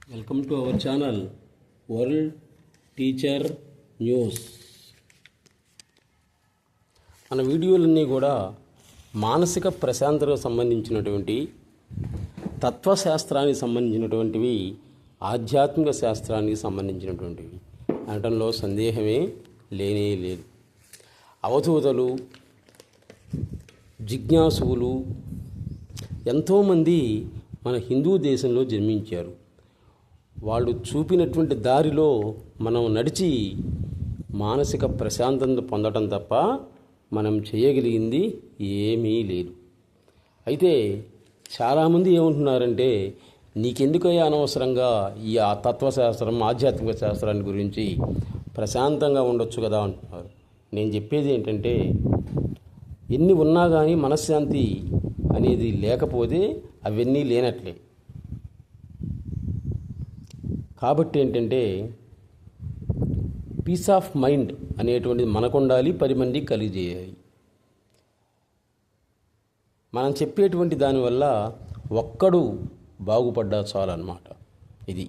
Welcome to our channel world teacher news. మన వీడియోలన్నీ కూడా మానసిక ప్రశాంతతకు సంబంధించినటువంటి, తత్వశాస్త్రానికి సంబంధించినటువంటివి, ఆధ్యాత్మిక శాస్త్రానికి సంబంధించినటువంటివి అనటంలో సందేహమే లేనే లేదు. అవధూతలు, జిజ్ఞాసువులు ఎంతోమంది మన హిందూ దేశంలో జన్మించారు. వాళ్ళు చూపినటువంటి దారిలో మనం నడిచి మానసిక ప్రశాంతత పొందడం తప్ప మనం చేయగలిగింది ఏమీ లేదు. అయితే చాలామంది ఏమంటున్నారంటే, నీకెందుకయ్యా అనవసరంగా ఈ తత్వశాస్త్రం, ఆధ్యాత్మిక శాస్త్రాన్ని గురించి ప్రశాంతంగా ఉండొచ్చు కదా అంటున్నారు. నేను చెప్పేది ఏంటంటే, ఎన్ని ఉన్నా కానీ మనశ్శాంతి అనేది లేకపోతే అవన్నీ లేనట్లే. కాబట్టి ఏంటంటే, పీస్ ఆఫ్ మైండ్ అనేటువంటిది మనకు ఉండాలి, 10 మందికి కలిగజేయాలి. మనం చెప్పేటువంటి దానివల్ల ఒక్కడు బాగుపడ్డా చాలన్నమాట. ఇది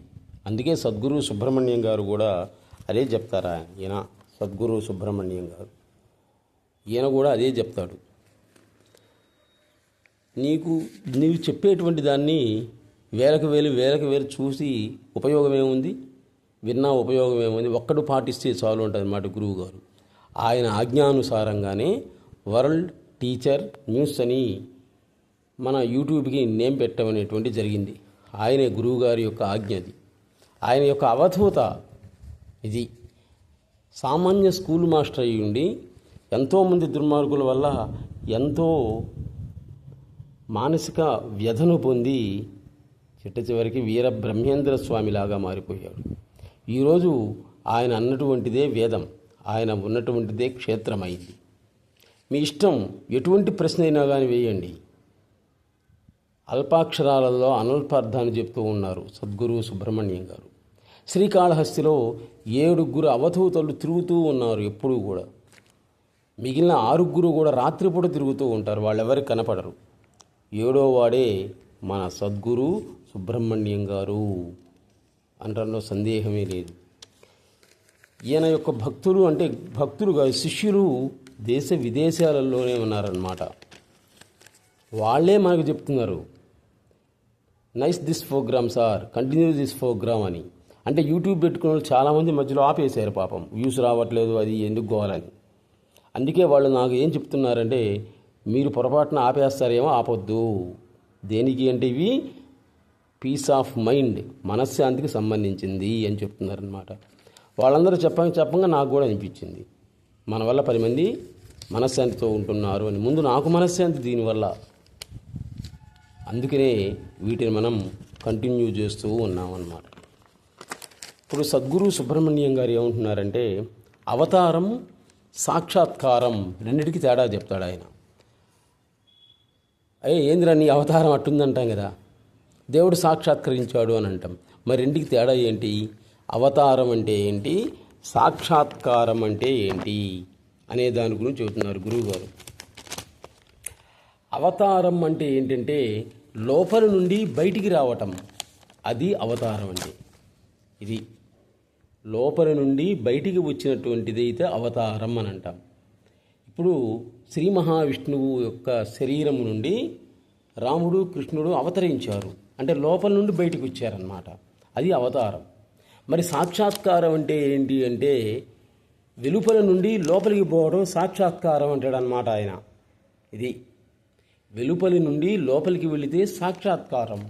అందుకే సద్గురు సుబ్రహ్మణ్యం గారు కూడా అదే చెప్తారా. ఈయన సద్గురు సుబ్రహ్మణ్యం గారు ఈయన కూడా అదే చెప్తాడు. నీవు చెప్పేటువంటి దాన్ని వేలకు వేలు చూసి ఉపయోగం ఏముంది, విన్నా ఉపయోగం ఏముంది, ఒక్కడు పాటిస్తే చాలు ఉంటుంది అన్నమాట గురువు గారు. ఆయన ఆజ్ఞానుసారంగానే వరల్డ్ టీచర్ న్యూస్ అని మన యూట్యూబ్కి నేమ్ పెట్టమనేటువంటి జరిగింది. ఆయనే గురువు గారి యొక్క ఆజ్ఞ, అది ఆయన యొక్క అవధూత. ఇది సామాన్య స్కూల్ మాస్టర్ అయ్యి ఉండి ఎంతోమంది దుర్మార్గుల వల్ల ఎంతో మానసిక వ్యధను పొంది చివరికి వీర బ్రహ్మేంద్ర స్వామిలాగా మారిపోయాడు. ఈరోజు ఆయన అన్నటువంటిదే వేదం, ఆయన ఉన్నటువంటిదే క్షేత్రమైంది. మీ ఇష్టం, ఎటువంటి ప్రశ్న అయినా కానీ వేయండి. అల్పాక్షరాలలో అనల్పార్థాన్ని చెప్తూ ఉన్నారు సద్గురు సుబ్రహ్మణ్యం గారు. శ్రీకాళహస్తిలో 7 అవధూతలు తిరుగుతూ ఉన్నారు ఎప్పుడూ కూడా. మిగిలిన 6 కూడా రాత్రిపూట తిరుగుతూ ఉంటారు, వాళ్ళెవరికి కనపడరు. 7వ వాడే మన సద్గురు సుబ్రహ్మణ్యం గారు అనడంలో సందేహమే లేదు. ఈయన యొక్క భక్తులు కాదు, శిష్యులు దేశ విదేశాలలోనే ఉన్నారన్నమాట. వాళ్ళే మనకు చెప్తున్నారు, nice this programme sir, continue this programme అని. అంటే యూట్యూబ్ పెట్టుకున్న వాళ్ళు చాలామంది మధ్యలో ఆపేశారు, పాపం వ్యూస్ రావట్లేదు, అది ఎందుకు గోవాలని. అందుకే వాళ్ళు నాకు ఏం చెప్తున్నారంటే, మీరు పొరపాటున ఆపేస్తారేమో, ఆపొద్దు. దేనికి అంటే ఇవి పీస్ ఆఫ్ మైండ్, మనశ్శాంతికి సంబంధించింది అని చెప్తున్నారనమాట. వాళ్ళందరూ చెప్పంగా నాకు కూడా అనిపించింది, మన వల్ల 10 మంది మనశ్శాంతితో ఉంటున్నారు అని. ముందు నాకు మనశ్శాంతి దీనివల్ల, అందుకనే వీటిని మనం కంటిన్యూ చేస్తూ ఉన్నామన్నమాట. ఇప్పుడు సద్గురు సుబ్రహ్మణ్యం గారు ఏమంటున్నారంటే, అవతారం, సాక్షాత్కారం రెండింటికి తేడా చెప్తాడు ఆయన. ఏందిరా నీ అవతారం అట్టుందంటాం కదా, దేవుడు సాక్షాత్కరించాడు అని అంటాం. మరి రెండింటికి తేడా ఏంటి? అవతారం అంటే ఏంటి, సాక్షాత్కారం అంటే ఏంటి అనే దాని గురించి చెబుతున్నారు గురువుగారు. అవతారం అంటే ఏంటంటే లోపల నుండి బయటికి రావటం, అది అవతారం అంటే. ఇది లోపల నుండి బయటికి వచ్చినటువంటిది అయితే అవతారం అని అంటాం. ఇప్పుడు శ్రీ మహావిష్ణువు యొక్క శరీరం నుండి రాముడు, కృష్ణుడు అవతరించారు, అంటే లోపల నుండి బయటికి వచ్చారన్నమాట, అది అవతారం. మరి సాక్షాత్కారం అంటే ఏంటి అంటే, వెలుపల నుండి లోపలికి పోవడం సాక్షాత్కారం అంటాడనమాట ఆయన. ఇది వెలుపలి నుండి లోపలికి వెళితే సాక్షాత్కారం,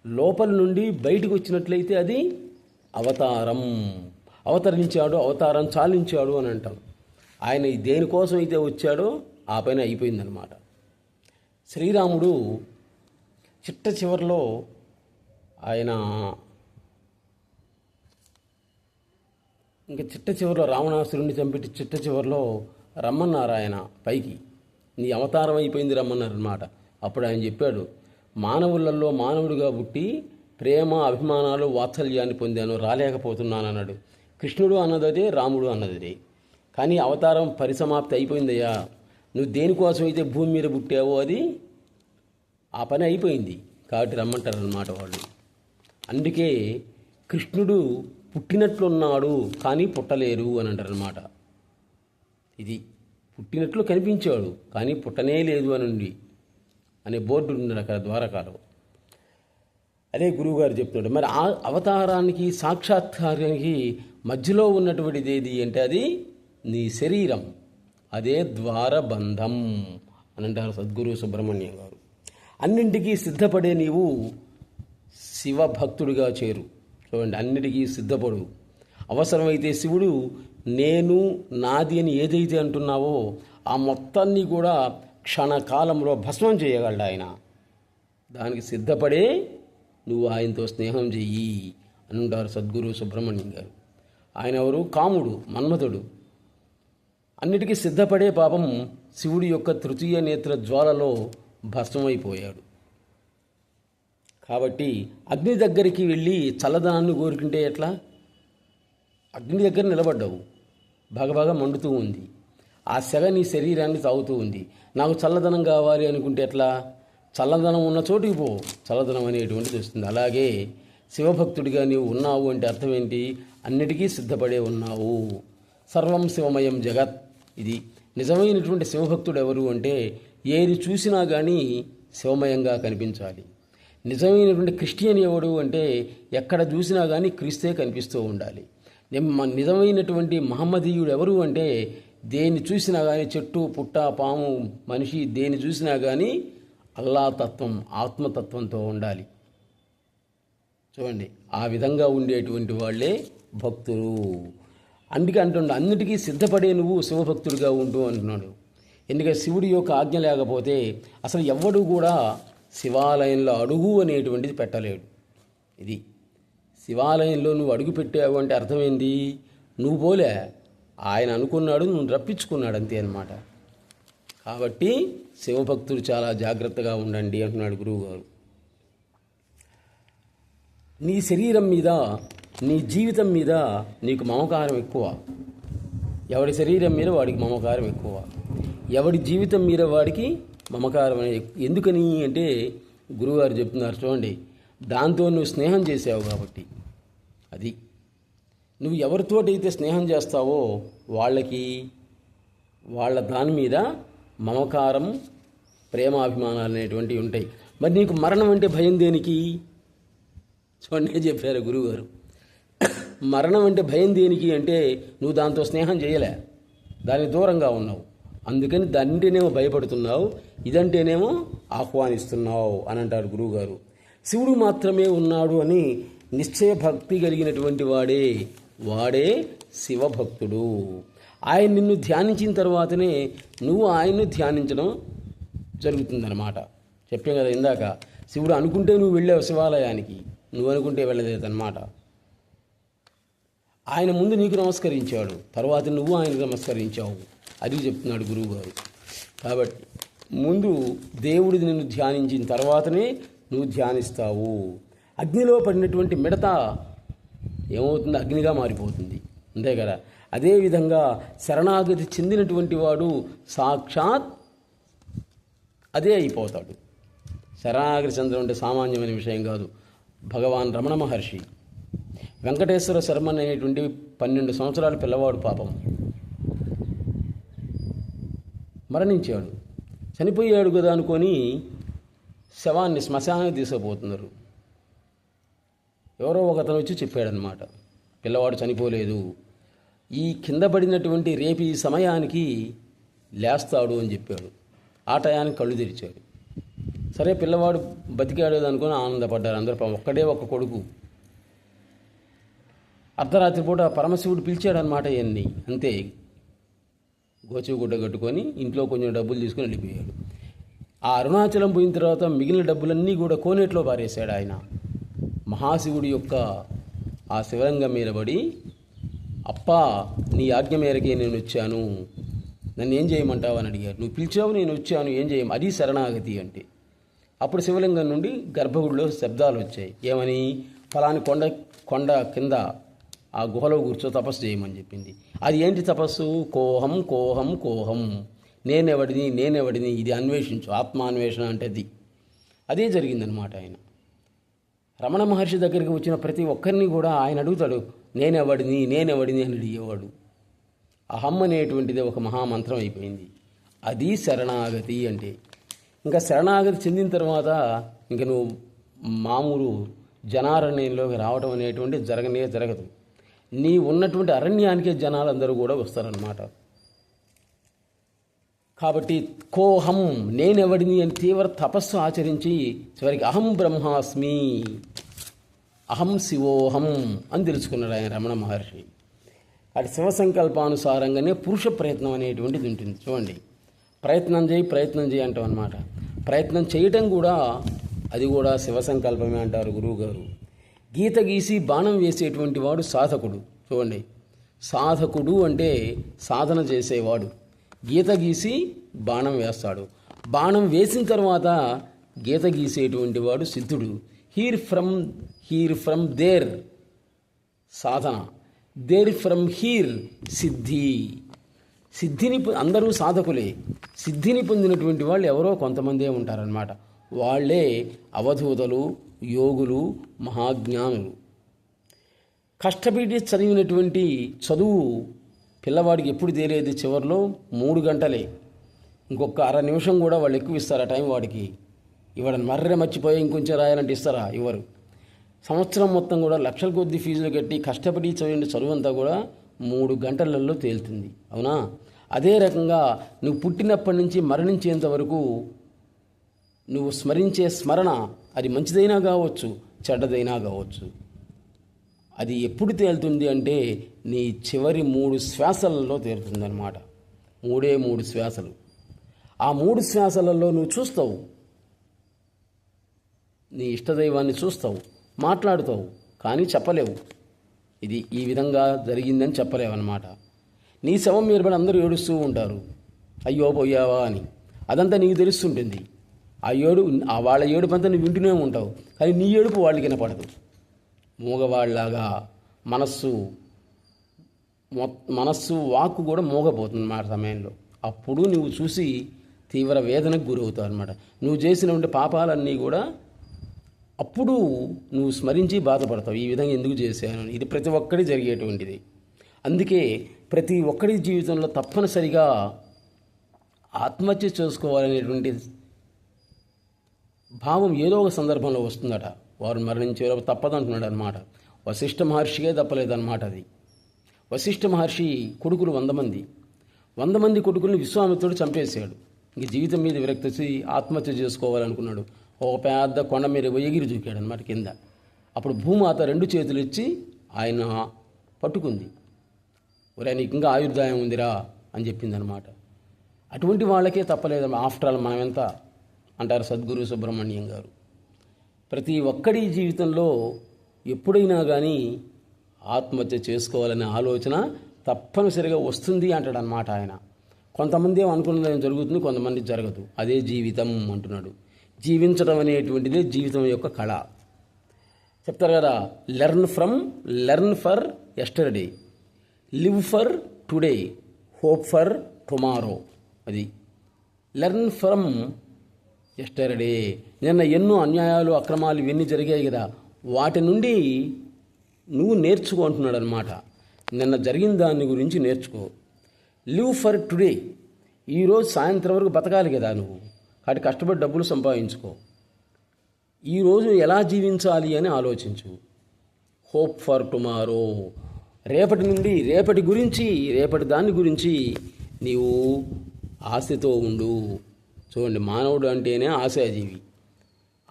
లోపల నుండి బయటికి వచ్చినట్లయితే అది అవతారం. అవతరించాడు, అవతారం చాలించాడు అని అంటాం. ఆయన దేనికోసం అయితే వచ్చాడో ఆ పైన అయిపోయిందనమాట. శ్రీరాముడు చిట్ట చివరిలో ఆయన రావణాసురుడిని చంపి చిట్ట చివరిలో రమ్మన్నారు ఆయన పైకి, నీ అవతారం అయిపోయింది రమ్మన్నారు అన్నమాట. అప్పుడు ఆయన చెప్పాడు, మానవులలో మానవుడిగా పుట్టి ప్రేమ, అభిమానాలు, వాత్సల్యాన్ని పొందాను, రాలేకపోతున్నాను అన్నాడు. కృష్ణుడు అన్నదే, రాముడు అన్నదే. కానీ అవతారం పరిసమాప్తి అయిపోయిందయ్యా, నువ్వు దేనికోసం అయితే భూమి మీద పుట్టావో అది ఆ పని అయిపోయింది, కాబట్టి రమ్మంటారు అన్నమాట వాళ్ళు. అందుకే కృష్ణుడు పుట్టినట్లున్నాడు కానీ పుట్టలేరు అని అంటారనమాట. ఇది పుట్టినట్లు కనిపించాడు కానీ పుట్టనే లేదు అని అనే బోర్డు ఉంది అక్కడ ద్వారకాలో. అదే గురువుగారు చెప్తున్నాడు. మరి ఆ అవతారానికి సాక్షాత్కారానికి మధ్యలో ఉన్నటువంటిది ఏది అంటే అది నీ శరీరం, అదే ద్వారబంధం అని అంటారు సద్గురు సుబ్రహ్మణ్యం గారు. అన్నింటికీ సిద్ధపడే నీవు శివభక్తుడిగా చేరు. చూడండి, అన్నిటికీ సిద్ధపడు. అవసరమైతే శివుడు నేను నాది అని ఏదైతే అంటున్నావో ఆ మొత్తాన్ని కూడా క్షణకాలంలో భస్మం చేయగలడు ఆయన. దానికి సిద్ధపడే నువ్వు ఆయనతో స్నేహం చెయ్యి అని ఉంటారు సద్గురు సుబ్రహ్మణ్యం గారు. ఆయన ఎవరు? కాముడు, మన్మథుడు. అన్నిటికీ సిద్ధపడే పాపం శివుడి యొక్క తృతీయ నేత్ర జ్వాలలో భస్మమైపోయాడు. కాబట్టి అగ్ని దగ్గరికి వెళ్ళి చల్లదనాన్ని కోరుకుంటే ఎట్లా? అగ్ని దగ్గర నిలబడ్డావు, బాగా మండుతూ ఉంది, ఆ సెగ నీ శరీరాన్ని తాగుతూ ఉంది. నాకు చల్లదనం కావాలి అనుకుంటే ఎట్లా? చల్లదనం ఉన్న చోటికి పో, చల్లదనం అనేటువంటిది వస్తుంది. అలాగే శివభక్తుడిగా నీవు ఉన్నావు అంటే అర్థం ఏంటి? అన్నిటికీ సిద్ధపడే ఉన్నావు. సర్వం శివమయం జగత్. ఇది నిజమైనటువంటి శివభక్తుడు ఎవరు అంటే ఏది చూసినా కానీ శివమయంగా కనిపించాలి. నిజమైనటువంటి క్రిస్టియన్ ఎవడు అంటే ఎక్కడ చూసినా కానీ క్రీస్తే కనిపిస్తూ ఉండాలి. నిజమైనటువంటి మహమ్మదీయుడు ఎవరు అంటే దేన్ని చూసినా కానీ చెట్టు పుట్ట పాము మనిషి దేన్ని చూసినా కానీ అల్లా తత్వం ఆత్మతత్వంతో ఉండాలి. చూడండి, ఆ విధంగా ఉండేటువంటి వాళ్ళే భక్తులు. అందుకే అంటుండే అన్నిటికీ సిద్ధపడే నువ్వు శివభక్తుడిగా ఉంటూ అంటున్నాడు. ఎందుకంటే శివుడి యొక్క ఆజ్ఞ లేకపోతే అసలు ఎవ్వడు కూడా శివాలయంలో అడుగు అనేటువంటిది పెట్టలేడు. ఇది శివాలయంలో నువ్వు అడుగు పెట్టావు అంటే అర్థమైంది, నువ్వు పోలే, ఆయన అనుకున్నాడు, నువ్వు రప్పించుకున్నాడు, అంతే అన్నమాట. కాబట్టి శివభక్తులు చాలా జాగ్రత్తగా ఉండండి అంటున్నాడు గురువుగారు. నీ శరీరం మీద, నీ జీవితం మీద నీకు మమకారం ఎక్కువ. ఎవడి శరీరం మీద వాడికి మమకారం ఎక్కువ, ఎవడి జీవితం మీద వాడికి మమకారం ఎందుకని అంటే గురువుగారు చెప్తున్నారు. చూడండి, దాంతో నువ్వు స్నేహం చేసావు కాబట్టి. అది నువ్వు ఎవరితోటైతే స్నేహం చేస్తావో వాళ్ళ దాని మీద మమకారం, ప్రేమాభిమానాలు అనేటువంటివి ఉంటాయి. మరి నీకు మరణం అంటే భయం దేనికి? చూడండి చెప్పారు గురువుగారు. మరణం అంటే భయం దేనికి అంటే నువ్వు దాంతో స్నేహం చేయలే, దానికి దూరంగా ఉన్నావు, అందుకని దానింటేనేమో భయపడుతున్నావు, ఇదంటేనేమో ఆహ్వానిస్తున్నావు అని అంటారు గురువుగారు. శివుడు మాత్రమే ఉన్నాడు అని నిశ్చయ భక్తి కలిగినటువంటి వాడే శివభక్తుడు. ఆయన నిన్ను ధ్యానించిన తర్వాతనే నువ్వు ఆయన్ను ధ్యానించడం జరుగుతుందన్నమాట. చెప్పాం కదా ఇందాక, శివుడు అనుకుంటే నువ్వు వెళ్ళావు శివాలయానికి, నువ్వు అనుకుంటే వెళ్ళలేదన్నమాట. ఆయన ముందు నీకు నమస్కరించాడు, తర్వాత నువ్వు ఆయనకు నమస్కరించావు. అది చెప్తున్నాడు గురువుగారు. కాబట్టి ముందు దేవుడిని నిన్ను ధ్యానించిన తర్వాతనే నువ్వు ధ్యానిస్తావు. అగ్నిలో పడినటువంటి మిడత ఏమవుతుంది? అగ్నిగా మారిపోతుంది, అంతే కదా. అదేవిధంగా శరణాగతి చెందినటువంటి వాడు సాక్షాత్ అదే అయిపోతాడు. శరణాగతి చెందడం అంటే సామాన్యమైన విషయం కాదు. భగవాన్ రమణ మహర్షి వెంకటేశ్వర శర్మన్ అనేటువంటి 12 సంవత్సరాల పిల్లవాడు పాపం మరణించాడు. చనిపోయాడు కదా అనుకొని శవాన్ని శ్మశానానికి తీసుకుపోతున్నారు. ఎవరో ఒకతను వచ్చి చెప్పాడనమాట, పిల్లవాడు చనిపోలేదు, ఈ కింద పడినటువంటి రేపు ఈ సమయానికి లేస్తాడు అని చెప్పాడు. ఆ టయానికి కళ్ళు తెరిచాడు. సరే పిల్లవాడు బతికాడు అనుకుని ఆనందపడ్డారు అందరూ. ఒక్కడే ఒక్క కొడుకు. అర్ధరాత్రి పూట పరమశివుడు పిలిచాడనమాట ఇవన్నీ. అంతే, గోచిగుడ్డ కట్టుకొని ఇంట్లో కొంచెం డబ్బులు తీసుకుని వెళ్ళిపోయాడు. ఆ అరుణాచలం పోయిన తర్వాత మిగిలిన డబ్బులన్నీ కూడా కోనేట్లో పారేశాడు ఆయన. మహాశివుడి యొక్క ఆ శివలింగం మీద పడి, అప్పా నీ ఆజ్ఞ మేరకే నేను వచ్చాను, నన్ను ఏం చేయమంటావు అని అడిగారు. నువ్వు పిలిచావు, నేను వచ్చాను, ఏం చేయం, అది శరణాగతి అంటే. అప్పుడు శివలింగం నుండి గర్భగుడిలో శబ్దాలు వచ్చాయి. ఏమని? ఫలాని కొండ కింద ఆ గుహలో కూర్చో తపస్సు చేయమని చెప్పింది. అది ఏంటి తపస్సు? కోహం కోహం కోహం, నేనెవడిని ఇది అన్వేషించు, ఆత్మాన్వేషణ అంటే అదే జరిగిందనమాట. ఆయన రమణ మహర్షి దగ్గరికి వచ్చిన ప్రతి ఒక్కరిని కూడా ఆయన అడుగుతాడు, నేనెవడిని అని అడిగేవాడు. అహం అనేటువంటిది ఒక మహామంత్రం అయిపోయింది. అది శరణాగతి అంటే. ఇంకా శరణాగతి చెందిన తర్వాత ఇంక నువ్వు మామూలు జనారణ్యంలోకి రావడం అనేటువంటి జరగదు. నీ ఉన్నటువంటి అరణ్యానికే జనాలందరూ కూడా వస్తారన్నమాట. కాబట్టి కోహం, నేనెవడిని అని తీవ్ర తపస్సు ఆచరించి చివరికి అహం బ్రహ్మాస్మి, అహం శివోహం అని తెలుసుకున్నాడు ఆయన రమణ మహర్షి. అటు శివ సంకల్పానుసారంగానే పురుష ప్రయత్నం అనేటువంటిది ఉంటుంది. చూడండి, ప్రయత్నం చేయి అంటాం అన్నమాట. ప్రయత్నం చేయటం కూడా అది కూడా శివ సంకల్పమే అంటారు గురువుగారు. గీత గీసి బాణం వేసేటువంటి వాడు సాధకుడు. చూడండి, సాధకుడు అంటే సాధన చేసేవాడు. గీత గీసి బాణం వేస్తాడు. బాణం వేసిన తర్వాత గీత గీసేటువంటి వాడు సిద్ధుడు. హీర్ ఫ్రమ్ దేర్ సాధన, దేర్ ఫ్రమ్ హీర్ సిద్ధిని అందరూ సాధకులే. సిద్ధిని పొందినటువంటి వాళ్ళు ఎవరో కొంతమందే ఉంటారన్నమాట. వాళ్ళే అవధూతలు, యోగులు, మహాజ్ఞానులు. కష్టపడి చదివినటువంటి చదువు పిల్లవాడికి ఎప్పుడు తేలేది? చివరిలో 3 గంటలే. ఇంకొక అర నిమిషం కూడా వాళ్ళు ఎక్కువ ఇస్తారా టైం వాడికి? ఇవ్వడం మర్చిపోయి ఇంకొంచెం రాయాలంటే ఇస్తారా? ఇవ్వరు. సంవత్సరం మొత్తం కూడా లక్షల కొద్ది ఫీజులు కట్టి కష్టపడి చదివిన చదువు అంతా కూడా 3 గంటలలో తేలుతుంది. అవునా? అదే రకంగా నువ్వు పుట్టినప్పటి నుంచి మరణించేంత వరకు నువ్వు స్మరించే స్మరణ అది మంచిదైనా కావచ్చు, చెడ్డదైనా కావచ్చు. అది ఎప్పుడు తేలుతుంది అంటే నీ చివరి 3 శ్వాసలలో తేలుతుంది అన్నమాట. 3 శ్వాసలు. ఆ 3 శ్వాసలలో నువ్వు చూస్తావు, నీ ఇష్టదైవాన్ని చూస్తావు, మాట్లాడుతావు, కానీ చెప్పలేవు. ఇది ఈ విధంగా జరిగిందని చెప్పలేవు అన్నమాట. నీ శవం మీద పడి అందరూ ఏడుస్తూ ఉంటారు, అయ్యో పోయావా అని. అదంతా నీకు తెలుస్తుంటుంది. వాళ్ళ ఏడుపంతా నువ్వు వింటూనే ఉంటావు, కానీ నీ ఏడుపు వాళ్ళకి వినపడదు. మూగవాళ్ళలాగా మనస్సు వాక్కు కూడా మూగపోతుంది అన్నమాట సమయంలో. అప్పుడు నువ్వు చూసి తీవ్ర వేదనకు గురవుతావు అన్నమాట. నువ్వు చేసినటువంటి పాపాలన్నీ కూడా అప్పుడు నువ్వు స్మరించి బాధపడతావు. ఈ విధంగా ఎందుకు చేశాను? ఇది ప్రతి ఒక్కడి జరిగేటువంటిది. అందుకే ప్రతి ఒక్కడి జీవితంలో తప్పనిసరిగా ఆత్మహత్య చేసుకోవాలనేటువంటి భావం ఏదో ఒక సందర్భంలో వస్తుందట. వారు మరణించేవారు తప్పదంటున్నాడు అనమాట. వశిష్ఠ మహర్షికే తప్పలేదన్నమాట అది. వశిష్ఠ మహర్షి కొడుకులు 100 మంది కొడుకుల్ని విశ్వామిత్రుడు చంపేశాడు. ఇంక జీవితం మీద విరక్తి వచ్చి ఆత్మహత్య చేసుకోవాలనుకున్నాడు. ఒక పెద్ద కొండ మీద ఎగిరి దూకాడు అనమాట కింద. అప్పుడు భూమాత 2 చేతులు ఇచ్చి ఆయన పట్టుకుంది. ఒరే, నీకు ఇంకా ఆయుర్దాయం ఉందిరా అని చెప్పింది అనమాట. అటువంటి వాళ్ళకే తప్పలేదు. ఆఫ్టర్ ఆల్ మనం ఎంత అంటారు సద్గురు సుబ్రహ్మణ్యం గారు. ప్రతి ఒక్కడి జీవితంలో ఎప్పుడైనా కానీ ఆత్మహత్య చేసుకోవాలనే ఆలోచన తప్పనిసరిగా వస్తుంది అంటాడు అన్నమాట ఆయన. కొంతమంది అనుకున్నది జరుగుతుంది, కొంతమంది జరగదు. అదే జీవితం అంటున్నాడు. జీవించడం అనేటువంటిదే జీవితం యొక్క కళ. చెప్తారు కదా, learn for yesterday, live for today, hope for tomorrow. అది లెర్న్ ఫ్రమ్ ఎస్టర్డే. నిన్న ఎన్నో అన్యాయాలు, అక్రమాలు ఇవన్నీ జరిగాయి కదా, వాటి నుండి నువ్వు నేర్చుకో అంటున్నాడు అనమాట. నిన్న జరిగిన దాని గురించి నేర్చుకో. లివ్ ఫర్ టుడే, ఈరోజు సాయంత్రం వరకు బతకాలి కదా నువ్వు, కాబట్టి కష్టపడి డబ్బులు సంపాదించుకో. ఈరోజు ఎలా జీవించాలి అని ఆలోచించు. హోప్ ఫర్ టుమారో, రేపటి దాని గురించి నీవు ఆశతో ఉండు. చూడండి, మానవుడు అంటేనే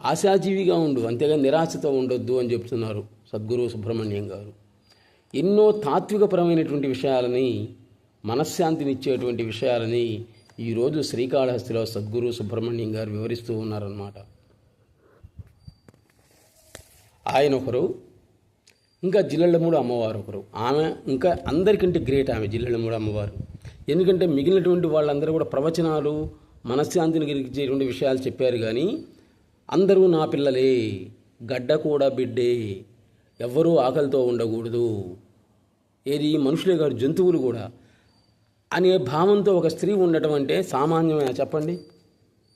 ఆశాజీవిగా ఉండు, అంతేగాని నిరాశతో ఉండొద్దు అని చెప్తున్నారు సద్గురు సుబ్రహ్మణ్యం గారు. ఎన్నో తాత్వికపరమైనటువంటి విషయాలని, మనశ్శాంతినిచ్చేటువంటి విషయాలని ఈరోజు శ్రీకాళహస్తిలో సద్గురు సుబ్రహ్మణ్యం గారు వివరిస్తూ ఉన్నారన్నమాట. ఆయన ఒకరు, ఇంకా జిల్లెళ్ళమూడి అమ్మవారు ఒకరు. ఆమె ఇంకా అందరికంటే గ్రేట్ ఆమె జిల్లెళ్ళమూడి అమ్మవారు. ఎందుకంటే మిగిలినటువంటి వాళ్ళందరూ కూడా ప్రవచనాలు, మనశ్శాంతిని కలిగించేటువంటి విషయాలు చెప్పారు. కానీ అందరూ నా పిల్లలే, గడ్డ కూడా బిడ్డే, ఎవ్వరూ ఆకలితో ఉండకూడదు, ఏది మనుషులే కాదు జంతువులు కూడా అనే భావంతో ఒక స్త్రీ ఉండటం అంటే సామాన్యమైన చెప్పండి?